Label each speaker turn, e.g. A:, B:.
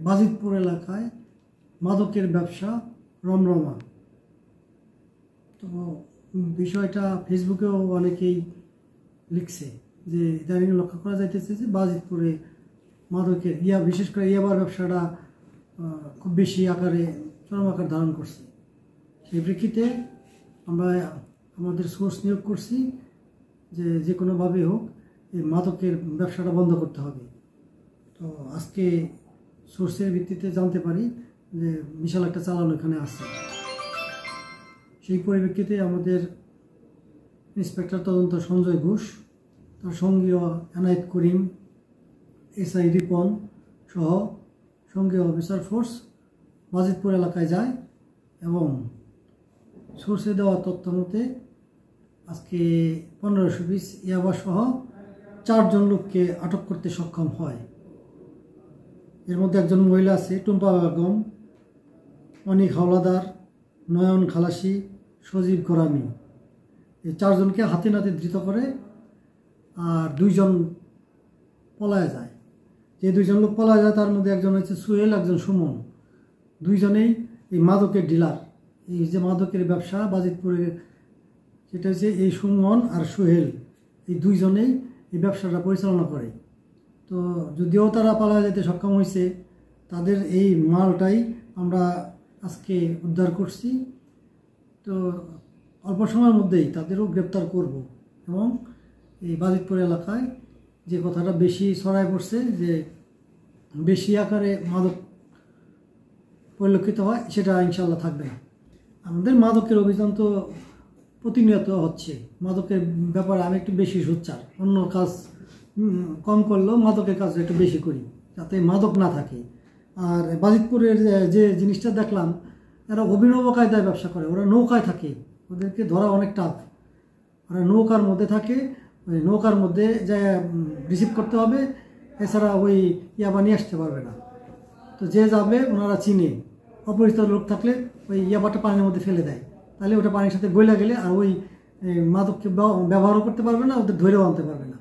A: বাজিতপুর এলাকায় মাদকের ব্যবসা রমরমা। তো বিষয়টা ফেসবুকেও অনেকেই লিখছে যে ইদানিং লক্ষ্য করা যাইতেছে যে বাজিতপুরে মাদকের বিশেষ করে ইয়াবার ব্যবসাটা খুব বেশি আকারে চরম আকার ধারণ করছে। সেই প্রেক্ষিতে আমরা আমাদের সোর্স নিয়োগ করছি যে কোনোভাবে হোক এই মাদকের ব্যবসাটা বন্ধ করতে হবে। তো আজকে সোর্সের ভিত্তিতে জানতে পারি যে বিশাল একটা চালান এখানে আছে। সেই পরিপ্রেক্ষিতে আমাদের ইন্সপেক্টর তদন্ত সঞ্জয় ঘোষ, তার সঙ্গীয় এনায়েত করিম, এসআই রিপন সহ সঙ্গীয় অফিসার ফোর্স বাজিতপুর এলাকায় যায় এবং সোর্সে দেওয়া তথ্য মতে আজকে 1500 পিস ইয়াবা সহ 4 জন লোককে আটক করতে সক্ষম হয়। এর মধ্যে একজন মহিলা আছে, টুম্পা বেগম, অনিক হাওলাদার, নয়ন খালাসি, সজীব গোরামি। এই 4 জনকে হাতে নাতে ধৃত করে আর 2 জন পলায় যায়। যে 2 জন লোক পলায় যায় তার মধ্যে একজন হচ্ছে সুহেল, একজন সুমন। 2 জনেই এই মাদকের ডিলার। এই যে মাদকের ব্যবসা বাজিতপুরে সেটা হচ্ছে এই সুমন আর সুহেল, এই 2 জনেই এই ব্যবসাটা পরিচালনা করে। তো যদিও তারা পালায় যেতে সক্ষম হয়েছে, তাদের এই মালটাই আমরা আজকে উদ্ধার করছি। তো অল্প সময়ের মধ্যেই তাদেরও গ্রেপ্তার করব এবং এই বাজিতপুর এলাকায় যে কথাটা বেশি ছড়ায় পড়ছে যে বেশি আকারে মাদক পরিলক্ষিত হয়, সেটা ইনশাল্লাহ থাকবে না। আমাদের মাদকের অভিযান তো প্রতিনিয়ত হচ্ছে। মাদকের ব্যাপারে আমি একটু বেশি সোচ্চার, অন্য কাজ কম করলেও মাদকের কাজ একটু বেশি করি যাতে মাদক না থাকে। আর বাজিতপুরের যে জিনিসটা দেখলাম, এরা অভিনব কায়দায় ব্যবসা করে। ওরা নৌকায় থাকে, ওদেরকে ধরা অনেক টাফ। ওরা নৌকার মধ্যে থাকে, ওই নৌকার মধ্যে যা রিসিভ করতে হবে, এছাড়া ওই ইয়াবা নিয়ে আসতে পারবে না। তো যে যাবে ওনারা চিনে, অপরিচিত লোক থাকলে ওই ইয়াবাটা পানির মধ্যে ফেলে দেয়, তাহলে ওটা পানির সাথে গলে গেলে আর ওই মাদককে ব্যবহারও করতে পারবে না, ওদের ধরেও আনতে পারবে না।